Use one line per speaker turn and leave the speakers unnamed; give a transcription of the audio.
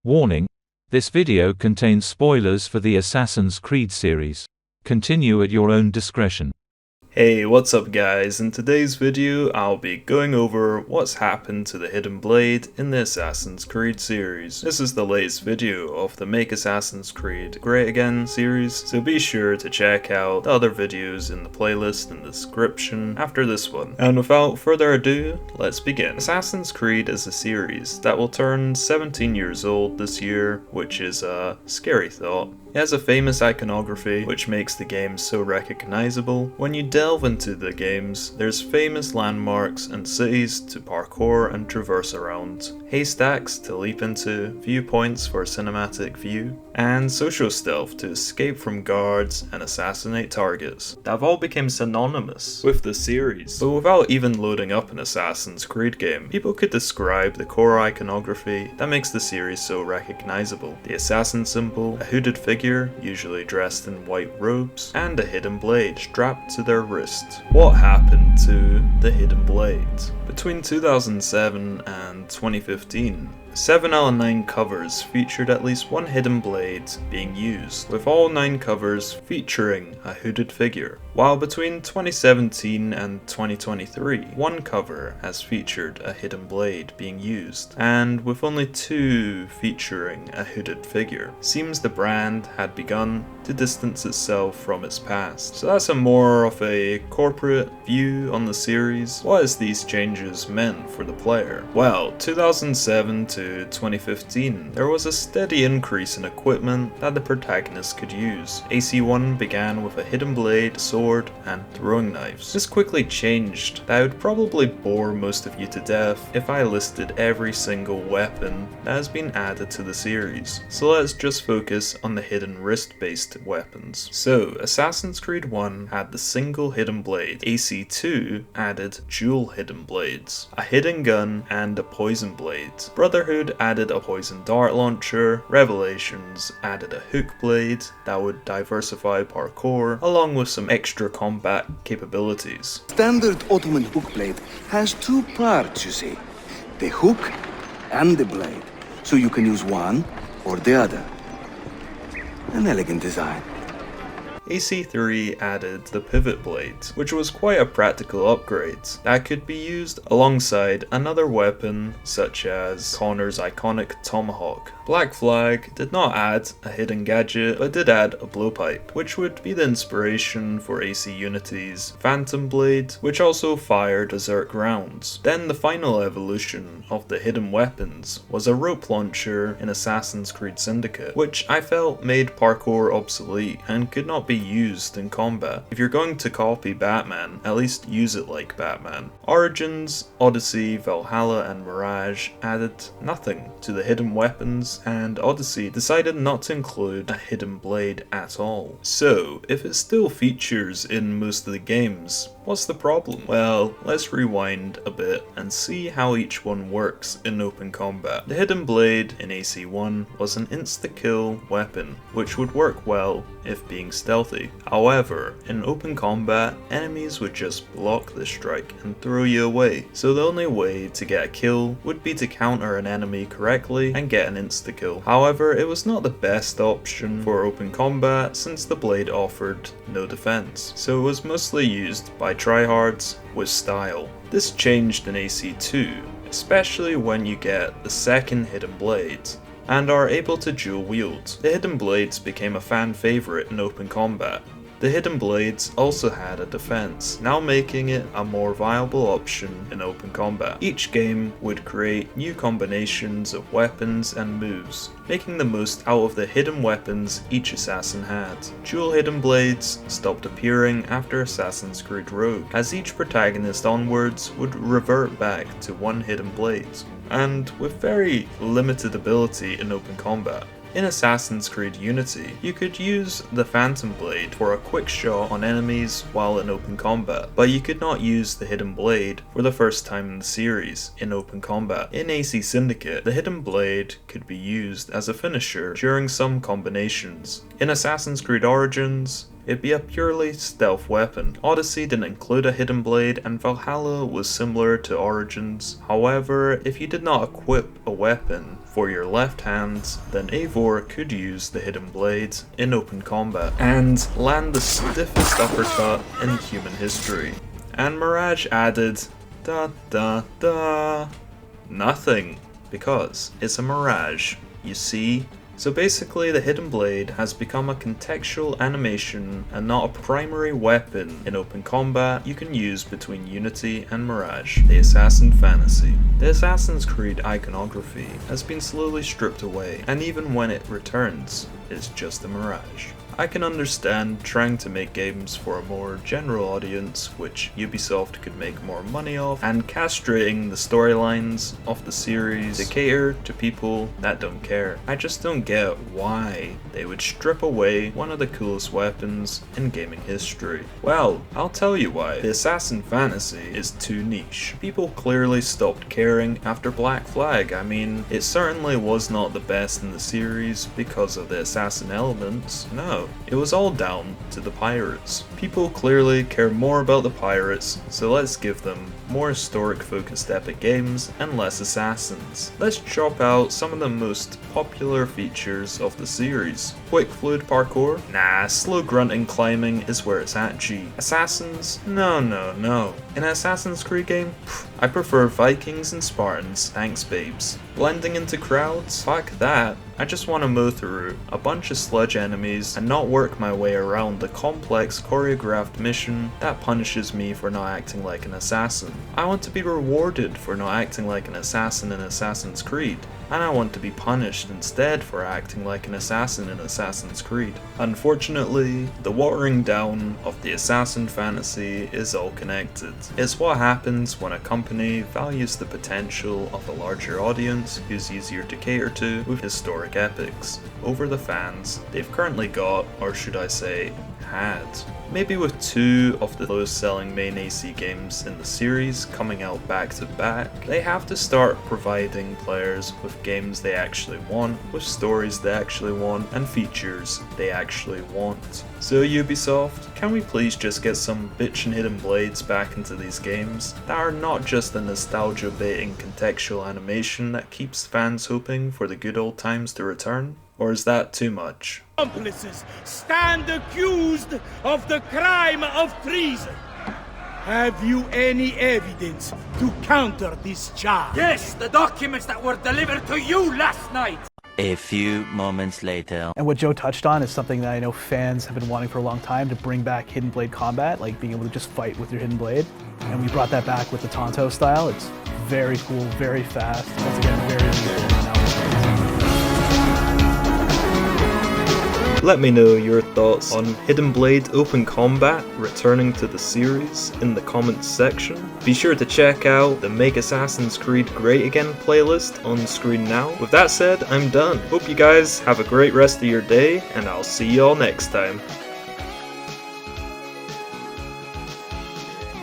Warning: this video contains spoilers for the Assassin's Creed series. Continue at your own discretion.
Hey, what's up guys? In today's video, I'll be going over what's happened to the Hidden Blade in the Assassin's Creed series. This is the latest video of the Make Assassin's Creed Great Again series, so be sure to check out the other videos in the playlist in the description after this one. And without further ado, let's begin. Assassin's Creed is a series that will turn 17 years old this year, which is a scary thought. It has a famous iconography, which makes the game so recognizable. When you delve into the games, there's famous landmarks and cities to parkour and traverse around, haystacks to leap into, viewpoints for a cinematic view, and social stealth to escape from guards and assassinate targets. They've all become synonymous with the series, but without even loading up an Assassin's Creed game, people could describe the core iconography that makes the series so recognizable. The assassin symbol, a hooded figure usually dressed in white robes, and a hidden blade strapped to their wrist. What happened to the Hidden Blade? Between 2007 and 2015, 7 out of 9 covers featured at least one hidden blade being used, with all 9 covers featuring a hooded figure. While between 2017 and 2023, one cover has featured a hidden blade being used, and with only 2 featuring a hooded figure. Seems the brand had begun to distance itself from its past. So that's a more of a corporate view on the series. What has these changes meant for the player? Well, 2007 to 2015, there was a steady increase in equipment that the protagonist could use. AC1 began with a hidden blade, sword, and throwing knives. This quickly changed. That would probably bore most of you to death if I listed every single weapon that has been added to the series. So let's just focus on the hidden wrist-based weapons. So, Assassin's Creed 1 had the single hidden blade. AC2 added dual hidden blades, a hidden gun, and a poison blade. Brotherhood added a poison dart launcher. Revelations added a hook blade that would diversify parkour, along with some extra combat capabilities.
Standard Ottoman hook blade has 2 parts, you see. The hook and the blade. So you can use one or the other. An elegant design.
AC3 added the pivot blade, which was quite a practical upgrade that could be used alongside another weapon such as Connor's iconic tomahawk. Black Flag did not add a hidden gadget, but did add a blowpipe, which would be the inspiration for AC Unity's Phantom Blade, which also fired berserk rounds. Then the final evolution of the hidden weapons was a rope launcher in Assassin's Creed Syndicate, which I felt made parkour obsolete and could not be used in combat. If you're going to copy Batman, at least use it like Batman. Origins, Odyssey, Valhalla, and Mirage added nothing to the hidden weapons, and Odyssey decided not to include a hidden blade at all. So, if it still features in most of the games, what's the problem? Well, let's rewind a bit and see how each one works in open combat. The hidden blade in AC1 was an insta-kill weapon, which would work well if being stealthy. However, in open combat, enemies would just block the strike and throw you away, so the only way to get a kill would be to counter an enemy correctly and get an insta-kill. However, it was not the best option for open combat since the blade offered no defense, so it was mostly used by tryhards with style. This changed in AC2, especially when you get the second hidden blade and are able to dual wield. The hidden blades became a fan favorite in open combat. The hidden blades also had a defense, now making it a more viable option in open combat. Each game would create new combinations of weapons and moves, making the most out of the hidden weapons each assassin had. Dual hidden blades stopped appearing after Assassin's Creed Rogue, as each protagonist onwards would revert back to one hidden blade, and with very limited ability in open combat. In Assassin's Creed Unity, you could use the Phantom Blade for a quick shot on enemies while in open combat, but you could not use the Hidden Blade for the first time in the series in open combat. In AC Syndicate, the Hidden Blade could be used as a finisher during some combinations. In Assassin's Creed Origins, it'd be a purely stealth weapon. Odyssey didn't include a hidden blade, and Valhalla was similar to Origins. However, if you did not equip a weapon for your left hand, then Eivor could use the hidden blade in open combat and land the stiffest uppercut in human history. And Mirage added nothing, because it's a mirage, you see? So basically the hidden blade has become a contextual animation and not a primary weapon in open combat you can use between Unity and Mirage, the Assassin fantasy. The Assassin's Creed iconography has been slowly stripped away, and even when it returns, it's just a mirage. I can understand trying to make games for a more general audience, which Ubisoft could make more money off, and castrating the storylines of the series to cater to people that don't care. I just don't get why they would strip away one of the coolest weapons in gaming history. Well, I'll tell you why. The Assassin fantasy is too niche. People clearly stopped caring after Black Flag. I mean, it certainly was not the best in the series because of the assassin elements, no. It was all down to the pirates. People clearly care more about the pirates, so let's give them more historic focused epic games and less assassins. Let's chop out some of the most popular features of the series. Quick fluid parkour? Nah, slow grunting climbing is where it's at, G. Assassins? No. In an Assassin's Creed game? I prefer Vikings and Spartans, thanks babes. Blending into crowds? Fuck that. I just want to mow through a bunch of sludge enemies and not work my way around the complex choreographed mission that punishes me for not acting like an assassin. I want to be rewarded for not acting like an assassin in Assassin's Creed, and I want to be punished instead for acting like an assassin in Assassin's Creed. Unfortunately, the watering down of the assassin fantasy is all connected. It's what happens when a company values the potential of a larger audience who's easier to cater to with historic epics over the fans they've currently got, or should I say, had. Maybe with two of the lowest selling main AC games in the series coming out back to back, they have to start providing players with games they actually want, with stories they actually want, and features they actually want. So Ubisoft, can we please just get some bitchin' hidden blades back into these games that are not just a nostalgia baiting contextual animation that keeps fans hoping for the good old times to return? Or is that too much?
Accomplices stand accused of the crime of treason. Have you any evidence to counter this charge?
Yes, the documents that were delivered to you last night.
A few moments later.
And what Joe touched on is something that I know fans have been wanting for a long time, to bring back hidden blade combat, like being able to just fight with your hidden blade. And we brought that back with the Tonto style. It's very cool, very fast, once again, very useful.
Let me know your thoughts on Hidden Blade Open Combat returning to the series in the comments section. Be sure to check out the Make Assassin's Creed Great Again playlist on screen now. With that said, I'm done. Hope you guys have a great rest of your day, and I'll see y'all next time.